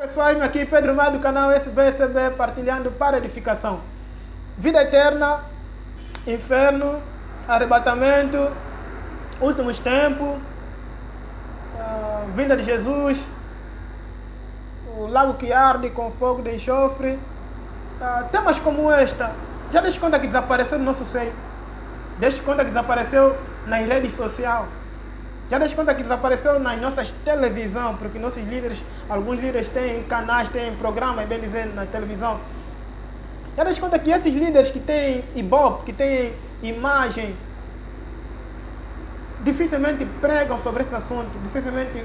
Pessoal, aqui Pedro Mar do canal SBSB, partilhando para edificação. Vida eterna, inferno, arrebatamento, últimos tempos, vinda de Jesus, o lago que arde com fogo de enxofre. Temas como esta, já deste conta que desapareceu no nosso seio? Deste conta que desapareceu nas redes sociais? Já deste conta que desapareceu nas nossas televisões? Porque nossos líderes, alguns líderes têm canais, têm programas, bem dizendo, na televisão. Já deste conta que esses líderes que têm ibope, que têm imagem, dificilmente pregam sobre esse assunto, dificilmente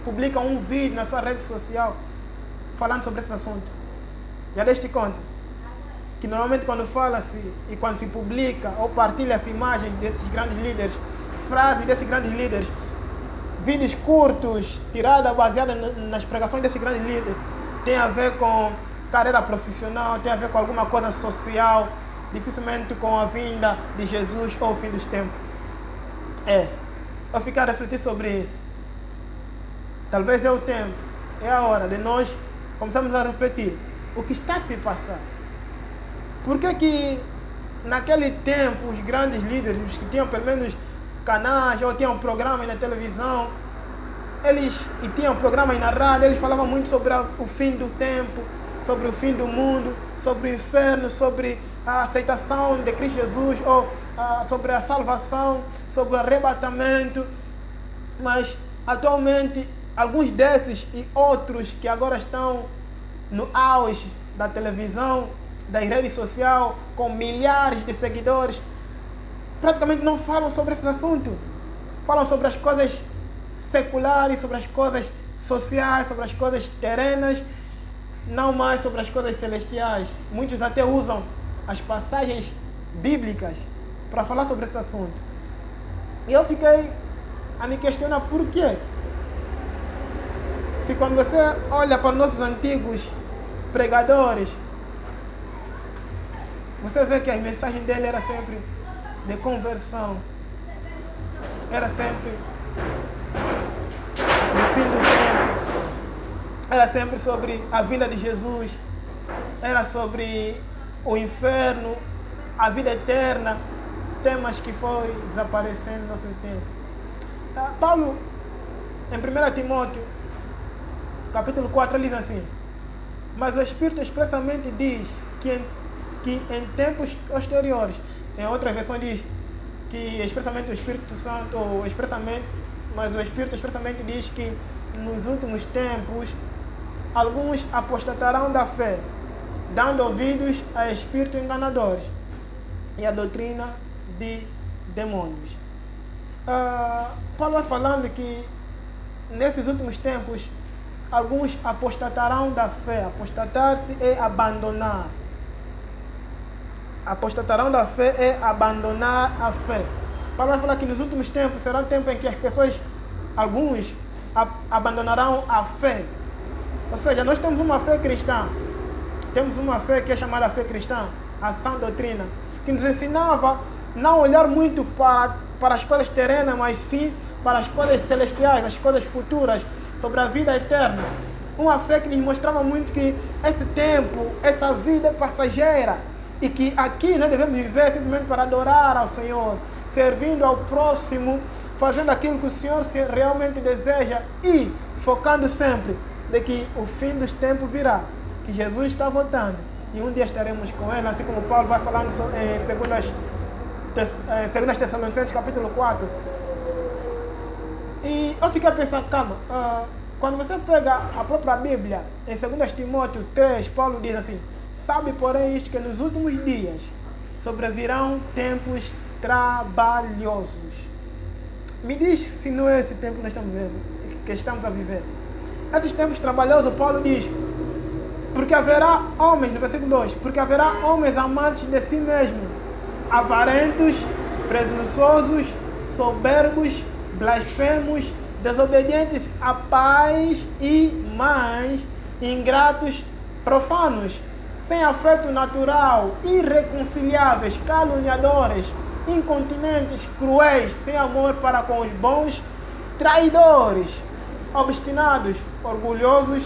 publicam um vídeo na sua rede social falando sobre esse assunto. Já deste conta que normalmente quando fala-se e quando se publica ou partilha-se imagens desses grandes líderes, frases desses grandes líderes, vídeos curtos, tiradas baseadas nas pregações desses grandes líderes, tem a ver com carreira profissional, tem a ver com alguma coisa social, dificilmente com a vinda de Jesus ou o fim dos tempos. Eu ficar a refletir sobre isso. Talvez é o tempo, é a hora de nós começarmos a refletir o que está a se passar. Por que naquele tempo os grandes líderes, os que tinham pelo menos canais ou tinham programas na televisão, e tinham programas na rádio, eles falavam muito sobre o fim do tempo, sobre o fim do mundo, sobre o inferno, sobre a aceitação de Cristo Jesus, ou sobre a salvação, sobre o arrebatamento. Mas atualmente alguns desses e outros que agora estão no auge da televisão, da rede social, com milhares de seguidores, praticamente não falam sobre esse assunto. Falam sobre as coisas seculares, sobre as coisas sociais, sobre as coisas terrenas, não mais sobre as coisas celestiais. Muitos até usam as passagens bíblicas para falar sobre esse assunto. E eu fiquei a me questionar por quê. Se quando você olha para nossos antigos pregadores, você vê que a mensagem dele era sempre de conversão, era sempre do fim do tempo, era sempre sobre a vinda de Jesus, era sobre o inferno, a vida eterna, temas que foi desaparecendo no nosso tempo. Paulo, em 1 Timóteo, capítulo 4, ele diz assim: mas o Espírito expressamente diz que em tempos posteriores, em outra versão diz que expressamente o Espírito Santo, ou expressamente, mas o Espírito expressamente diz que nos últimos tempos alguns apostatarão da fé, dando ouvidos a espíritos enganadores e a doutrina de demônios. Paulo vai falando que nesses últimos tempos alguns apostatarão da fé. Apostatar-se é abandonar. Apostatarão da fé é abandonar a fé. Paulo vai falar que nos últimos tempos será o tempo em que as pessoas, alguns, abandonarão a fé. Ou seja, nós temos uma fé cristã. Temos uma fé que é chamada fé cristã, a sã doutrina, que nos ensinava não olhar muito para as coisas terrenas, mas sim para as coisas celestiais, as coisas futuras, sobre a vida eterna. Uma fé que nos mostrava muito que esse tempo, essa vida é passageira e que aqui nós devemos viver simplesmente para adorar ao Senhor, servindo ao próximo, fazendo aquilo que o Senhor realmente deseja e focando sempre de que o fim dos tempos virá, que Jesus está voltando e um dia estaremos com Ele, assim como Paulo vai falando em 2 Tessalonicenses capítulo 4. E eu fiquei a pensar, calma, quando você pega a própria Bíblia, em 2 Timóteo 3, Paulo diz assim: sabe, porém, isto, que nos últimos dias sobrevirão tempos trabalhosos. Me diz se não é esse tempo que nós estamos vivendo, que estamos a viver. Esses tempos trabalhosos, Paulo diz, porque haverá homens, no versículo 2, porque haverá homens amantes de si mesmos, avarentos, presunçosos, soberbos, blasfemos, desobedientes a pais e mães, ingratos, profanos, sem afeto natural, irreconciliáveis, caluniadores, incontinentes, cruéis, sem amor para com os bons, traidores, obstinados, orgulhosos,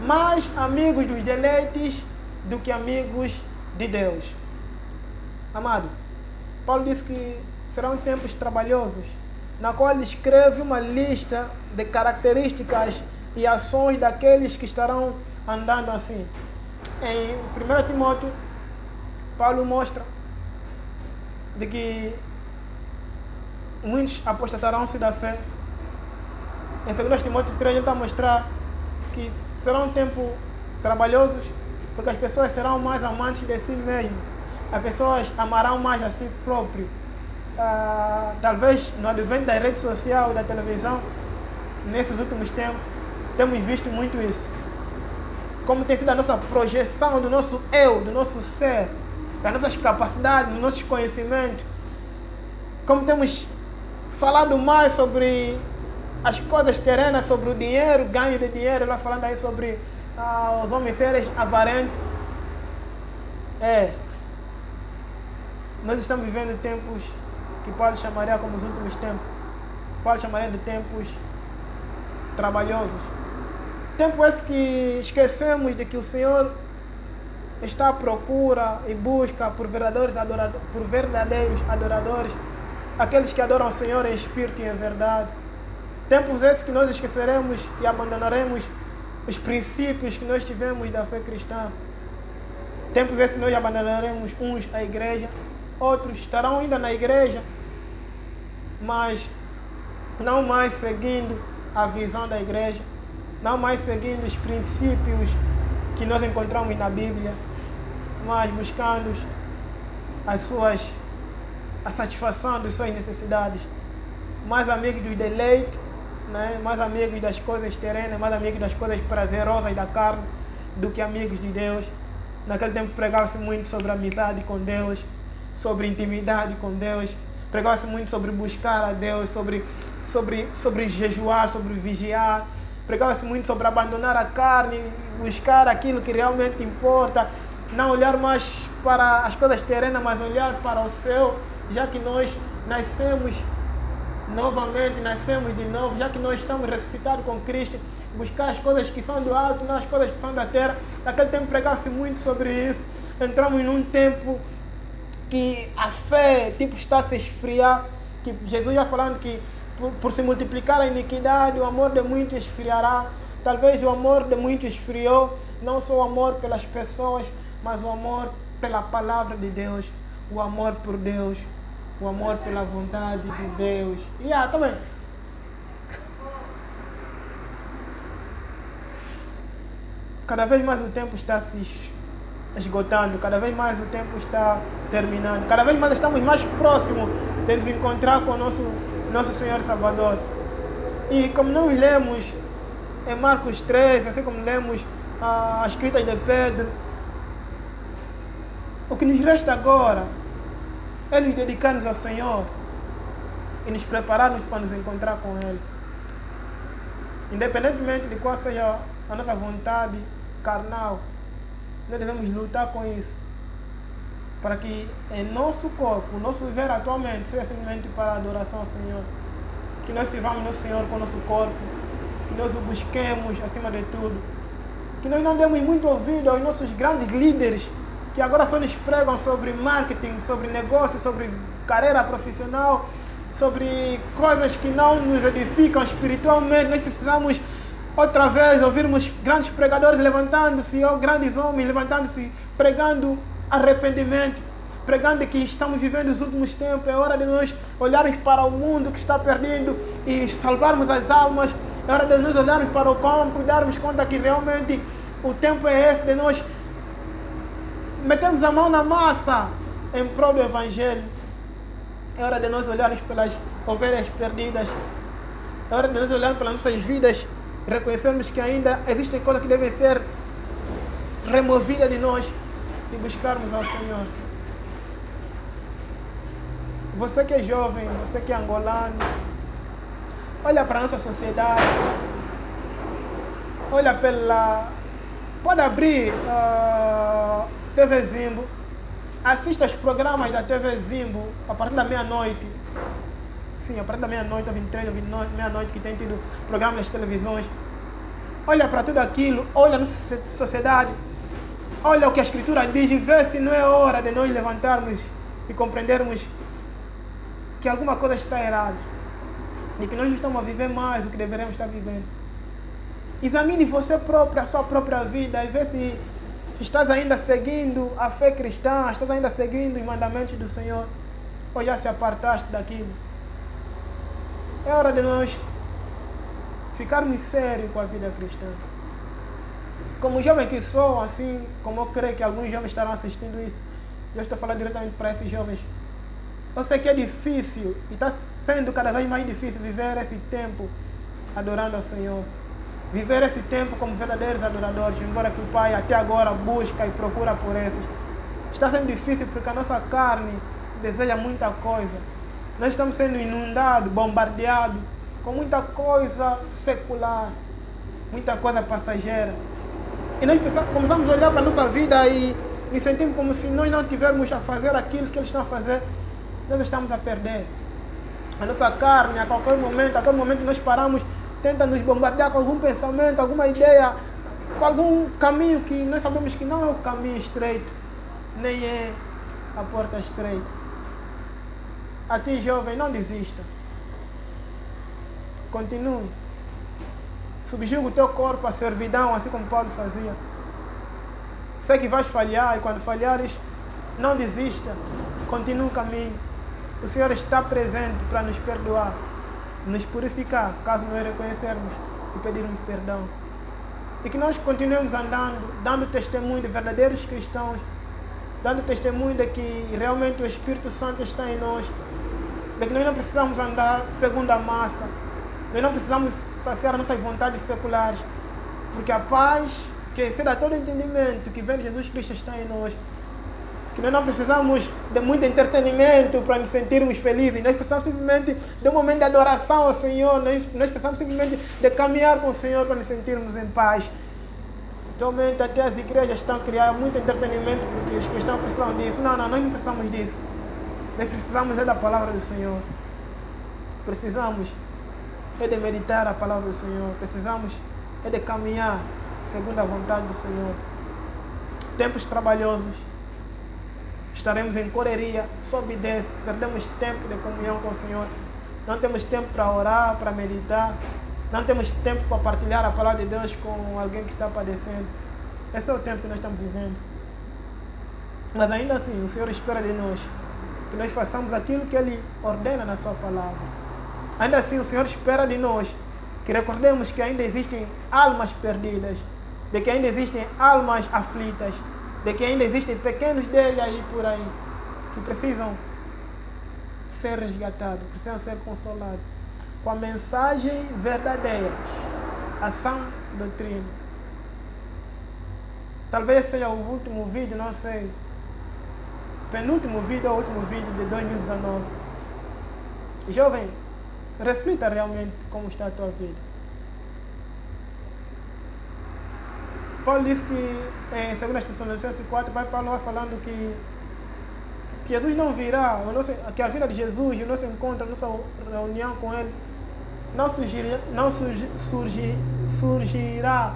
mais amigos dos deleites do que amigos de Deus. Amado, Paulo disse que serão tempos trabalhosos, na qual ele escreve uma lista de características e ações daqueles que estarão andando assim. Em 1 Timóteo, Paulo mostra de que muitos apostatarão-se da fé. Em 2 Timóteo 3, ele está a mostrar que será um tempo trabalhosos, porque as pessoas serão mais amantes de si mesmas. As pessoas amarão mais a si próprio. Talvez no advento da rede social, da televisão, nesses últimos tempos, temos visto muito isso. Como tem sido a nossa projeção do nosso eu, do nosso ser, das nossas capacidades, dos nossos conhecimentos. Como temos falado mais sobre as coisas terrenas, sobre o dinheiro, ganho de dinheiro, lá falando aí sobre os homens serem avarentos. Nós estamos vivendo tempos que Paulo chamaria como os últimos tempos. Paulo chamaria de tempos trabalhosos. Tempo esse que esquecemos de que o Senhor está à procura e busca por verdadeiros adoradores, aqueles que adoram o Senhor em espírito e em verdade. Tempos esses que nós esqueceremos e abandonaremos os princípios que nós tivemos da fé cristã. Tempos esses que nós abandonaremos uns a igreja, outros estarão ainda na igreja, mas não mais seguindo a visão da igreja, não mais seguindo os princípios que nós encontramos na Bíblia, mas buscando a satisfação das suas necessidades. Mais amigos dos deleites, né? Mais amigos das coisas terrenas, mais amigos das coisas prazerosas da carne, do que amigos de Deus. Naquele tempo pregava-se muito sobre amizade com Deus, sobre intimidade com Deus, pregava-se muito sobre buscar a Deus, sobre jejuar, sobre vigiar, pregava-se muito sobre abandonar a carne, buscar aquilo que realmente importa, não olhar mais para as coisas terrenas, mas olhar para o céu, já que nós nascemos novamente, nascemos de novo, já que nós estamos ressuscitados com Cristo, buscar as coisas que são do alto, não as coisas que são da terra. Naquele tempo pregava-se muito sobre isso. Entramos num tempo que a fé está a se esfriar, que Jesus já falando que por se multiplicar a iniquidade, o amor de muitos esfriará. Talvez o amor de muitos esfriou, não só o amor pelas pessoas, mas o amor pela palavra de Deus, o amor por Deus, o amor pela vontade de Deus. Também. Cada vez mais o tempo está se esgotando, cada vez mais o tempo está terminando, cada vez mais estamos mais próximos de nos encontrar com o nosso Senhor Salvador. E como nós lemos em Marcos 13, assim como lemos as escritas de Pedro, o que nos resta agora é nos dedicarmos ao Senhor e nos prepararmos para nos encontrar com Ele. Independentemente de qual seja a nossa vontade carnal, nós devemos lutar com isso, para que em nosso corpo, o nosso viver atualmente, seja simplesmente para a adoração ao Senhor. Que nós sirvamos nosso Senhor com o nosso corpo, que nós o busquemos acima de tudo, que nós não demos muito ouvido aos nossos grandes líderes, que agora só nos pregam sobre marketing, sobre negócio, sobre carreira profissional, sobre coisas que não nos edificam espiritualmente. Nós precisamos outra vez ouvirmos grandes pregadores levantando-se, ou grandes homens levantando-se, pregando arrependimento, pregando que estamos vivendo os últimos tempos. É hora de nós olharmos para o mundo que está perdendo e salvarmos as almas. É hora de nós olharmos para o campo e darmos conta que realmente o tempo é esse de nós metermos a mão na massa em prol do Evangelho. É hora de nós olharmos pelas ovelhas perdidas. É hora de nós olharmos pelas nossas vidas, reconhecermos que ainda existem coisas que devem ser removidas de nós e buscarmos ao Senhor. Você que é jovem, você que é angolano, olha para a nossa sociedade, olha pode abrir TV Zimbo, assista os programas da TV Zimbo a partir da meia-noite. Sim, a partir da meia-noite, 23 ou 29, meia-noite, que tem tido programas nas televisões. olha para tudo aquilo, olha a nossa sociedade, olha o que a Escritura diz e vê se não é hora de nós levantarmos e compreendermos que alguma coisa está errada, de que nós não estamos a viver mais o que deveríamos estar vivendo. Examine você próprio, a sua própria vida e vê se estás ainda seguindo a fé cristã, estás ainda seguindo os mandamentos do Senhor, ou já se apartaste daquilo. É hora de nós ficarmos sérios com a vida cristã. Como jovem que sou, assim como eu creio que alguns jovens estarão assistindo isso, eu estou falando diretamente para esses jovens. Eu sei que é difícil, e está sendo cada vez mais difícil viver esse tempo adorando ao Senhor. Viver esse tempo como verdadeiros adoradores, embora que o Pai até agora busca e procura por esses. Está sendo difícil porque a nossa carne deseja muita coisa. Nós estamos sendo inundados, bombardeados com muita coisa secular, muita coisa passageira. E nós começamos a olhar para a nossa vida e nos sentimos como se nós não tivermos a fazer aquilo que eles estão a fazer. Nós estamos a perder. A nossa carne, a qualquer momento nós paramos, tenta nos bombardear com algum pensamento, alguma ideia, com algum caminho que nós sabemos que não é o caminho estreito, nem é a porta estreita. A ti, jovem, não desista. Continue. Subjuga o teu corpo à servidão, assim como Paulo fazia. Sei que vais falhar e quando falhares, não desista. Continue o caminho. O Senhor está presente para nos perdoar, nos purificar, caso nós reconhecermos e pedirmos perdão. E que nós continuemos andando, dando testemunho de verdadeiros cristãos, dando testemunho de que realmente o Espírito Santo está em nós, de que nós não precisamos andar segundo a massa, nós não precisamos saciar nossas vontades seculares, porque a paz que excede a todo entendimento que vem de Jesus Cristo está em nós. Que nós não precisamos de muito entretenimento para nos sentirmos felizes. Nós precisamos simplesmente de um momento de adoração ao Senhor. Nós precisamos simplesmente de caminhar com o Senhor para nos sentirmos em paz. Atualmente até as igrejas estão a criar muito entretenimento porque os cristãos precisam disso. Não, nós não precisamos disso. Nós precisamos da palavra do Senhor. Precisamos de meditar a palavra do Senhor. Precisamos de caminhar segundo a vontade do Senhor. Tempos trabalhosos. Estaremos em correria, sobe e desce, perdemos tempo de comunhão com o Senhor. Não temos tempo para orar, para meditar. Não temos tempo para partilhar a palavra de Deus com alguém que está padecendo. Esse é o tempo que nós estamos vivendo. Mas ainda assim, o Senhor espera de nós que nós façamos aquilo que Ele ordena na sua palavra. Ainda assim, o Senhor espera de nós que recordemos que ainda existem almas perdidas, de que ainda existem almas aflitas, de que ainda existem pequenos dele aí por aí, que precisam ser resgatados, precisam ser consolados, com a mensagem verdadeira, a sã doutrina. Talvez seja o último vídeo, não sei, penúltimo vídeo ou último vídeo de 2019. Jovem, reflita realmente como está a tua vida. Paulo diz que em 2 Tessalonicenses 4, Paulo vai falando que Jesus não virá, que a vinda de Jesus, o nosso encontro, a nossa reunião com Ele, não surgirá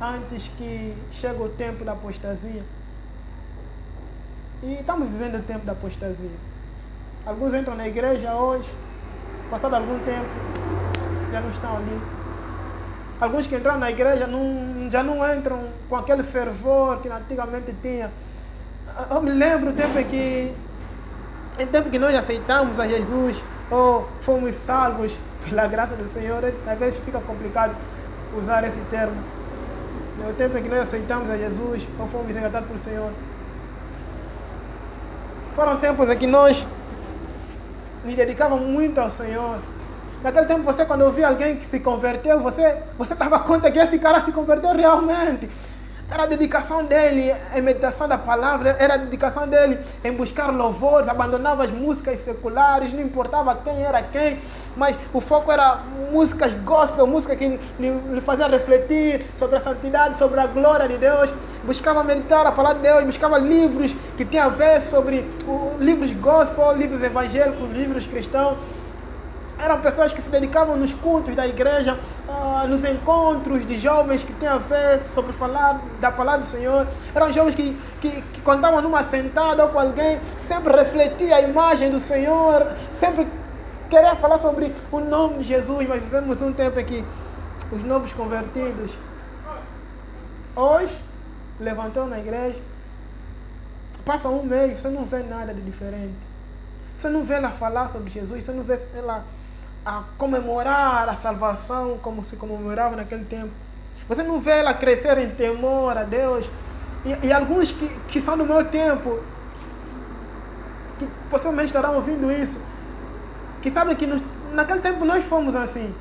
antes que chegue o tempo da apostasia. E estamos vivendo o tempo da apostasia. Alguns entram na igreja hoje, passado algum tempo, já não estão ali. Alguns que entraram na igreja já não entram com aquele fervor que antigamente tinha. Eu me lembro em tempo que nós aceitamos a Jesus, ou fomos salvos pela graça do Senhor. Às vezes fica complicado usar esse termo. No tempo em que nós aceitamos a Jesus, ou fomos resgatados pelo Senhor. Foram tempos em que nós nos dedicávamos muito ao Senhor. Naquele tempo, você quando ouvia alguém que se converteu, você dava conta que esse cara se converteu realmente. Era a dedicação dele em meditação da palavra, era a dedicação dele em buscar louvores, abandonava as músicas seculares, não importava quem era quem, mas o foco era músicas gospel, música que lhe fazia refletir sobre a santidade, sobre a glória de Deus, buscava meditar a palavra de Deus, buscava livros que tinham a ver sobre livros gospel, livros evangélicos, livros cristãos. Eram pessoas que se dedicavam nos cultos da igreja, nos encontros de jovens que têm a ver sobre falar da palavra do Senhor. Eram jovens que quando estavam numa sentada ou com alguém, sempre refletia a imagem do Senhor, sempre queria falar sobre o nome de Jesus. Mas vivemos um tempo em que os novos convertidos hoje levantou na igreja, passa um mês, você não vê nada de diferente. Você não vê ela falar sobre Jesus, você não vê ela a comemorar a salvação como se comemorava naquele tempo. Você não vê ela crescer em temor a Deus. E alguns que são do meu tempo, que possivelmente estarão ouvindo isso, que sabem que naquele tempo nós fomos assim,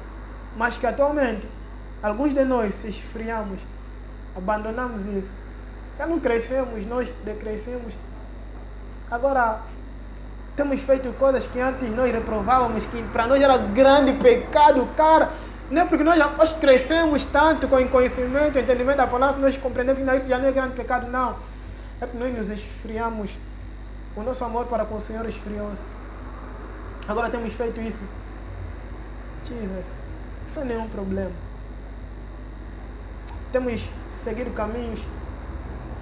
mas que atualmente alguns de nós se esfriamos, abandonamos isso. Já não crescemos, nós decrescemos. Agora, temos feito coisas que antes nós reprovávamos, que para nós era grande pecado, cara. Não é porque nós crescemos tanto com o conhecimento, o entendimento da palavra, que nós compreendemos que isso já não é grande pecado, não. É porque nós nos esfriamos. O nosso amor para com o Senhor esfriou-se. Agora temos feito isso. Jesus, sem nenhum problema. Temos seguido caminhos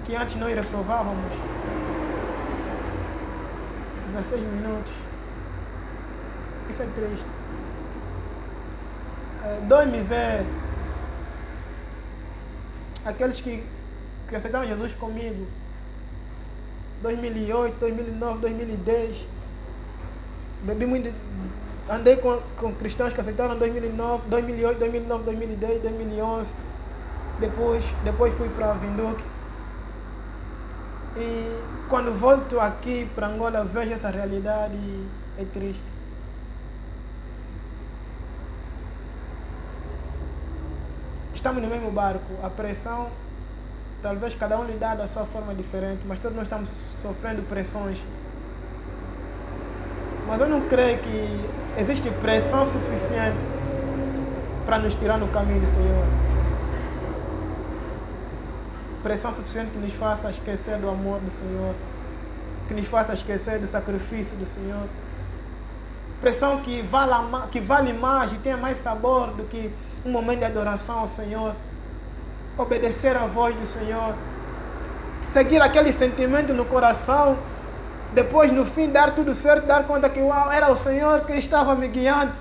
que antes nós reprovávamos. 16 minutos. Isso é triste. Dói-me ver aqueles que aceitaram Jesus comigo. 2008, 2009, 2010. Bebi muito. Andei com cristãos que aceitaram em 2009, 2008, 2009, 2010, 2011. Depois fui para Vinduque. E quando volto aqui para Angola, vejo essa realidade e é triste. Estamos no mesmo barco. A pressão, talvez cada um lidar da sua forma diferente, mas todos nós estamos sofrendo pressões. Mas eu não creio que existe pressão suficiente para nos tirar no caminho do Senhor. Pressão suficiente que nos faça esquecer do amor do Senhor, que nos faça esquecer do sacrifício do Senhor. Pressão que vale mais e tenha mais sabor do que um momento de adoração ao Senhor. Obedecer à voz do Senhor. Seguir aquele sentimento no coração. Depois, no fim, dar tudo certo, dar conta que era o Senhor que estava me guiando.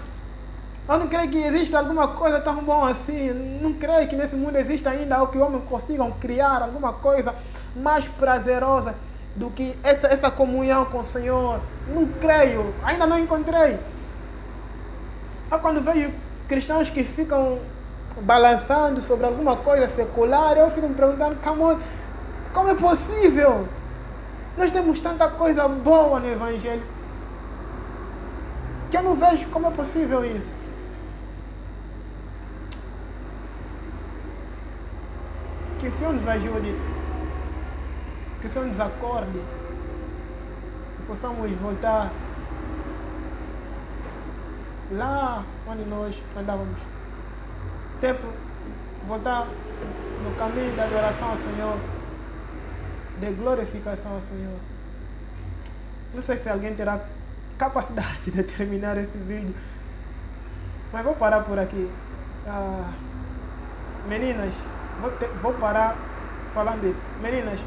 Eu não creio que exista alguma coisa tão bom assim. Não creio que nesse mundo exista ainda algo que o homem consiga criar alguma coisa mais prazerosa do que essa comunhão com o Senhor. Não creio, ainda não encontrei. Quando vejo cristãos que ficam balançando sobre alguma coisa secular, eu fico me perguntando, como é possível? Nós temos tanta coisa boa no Evangelho que eu não vejo como é possível isso. Que o Senhor nos ajude, que o Senhor nos acorde, que possamos voltar lá onde nós andávamos. Tempo, voltar no caminho da adoração ao Senhor, de glorificação ao Senhor. Não sei se alguém terá capacidade de terminar esse vídeo, mas vou parar por aqui. Meninas, vou parar falando isso. Meninas,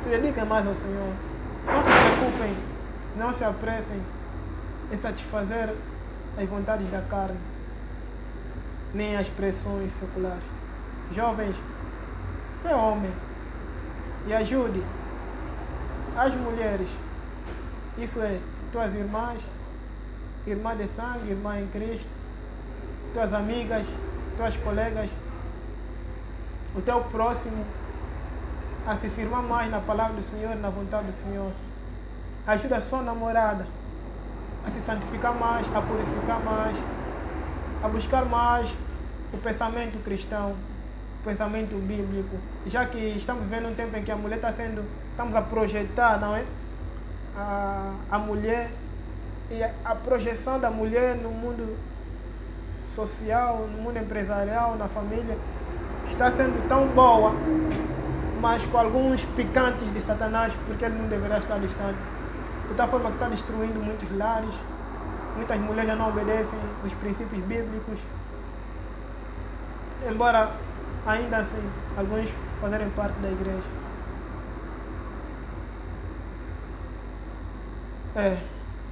se dediquem mais ao Senhor. Não se preocupem, não se apressem em satisfazer as vontades da carne, nem as pressões seculares. Jovens, se é homem e ajude as mulheres, isso é, tuas irmãs, irmã de sangue, irmã em Cristo, tuas amigas, tuas colegas, o teu próximo, a se firmar mais na palavra do Senhor, na vontade do Senhor. Ajuda a sua namorada a se santificar mais, a purificar mais, a buscar mais o pensamento cristão, o pensamento bíblico. Já que estamos vivendo um tempo em que a mulher estamos a projetar, não é? A mulher, e a projeção da mulher no mundo social, no mundo empresarial, na família, está sendo tão boa, mas com alguns picantes de Satanás, porque ele não deverá estar distante. De tal forma que está destruindo muitos lares, Muitas mulheres já não obedecem os princípios bíblicos. Embora, ainda assim, alguns fazerem parte da igreja.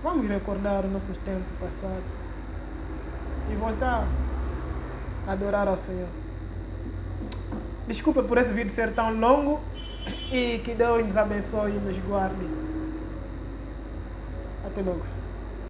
Vamos recordar os nossos tempos passados e voltar a adorar ao Senhor. Desculpa por esse vídeo ser tão longo e que Deus nos abençoe e nos guarde. Até logo.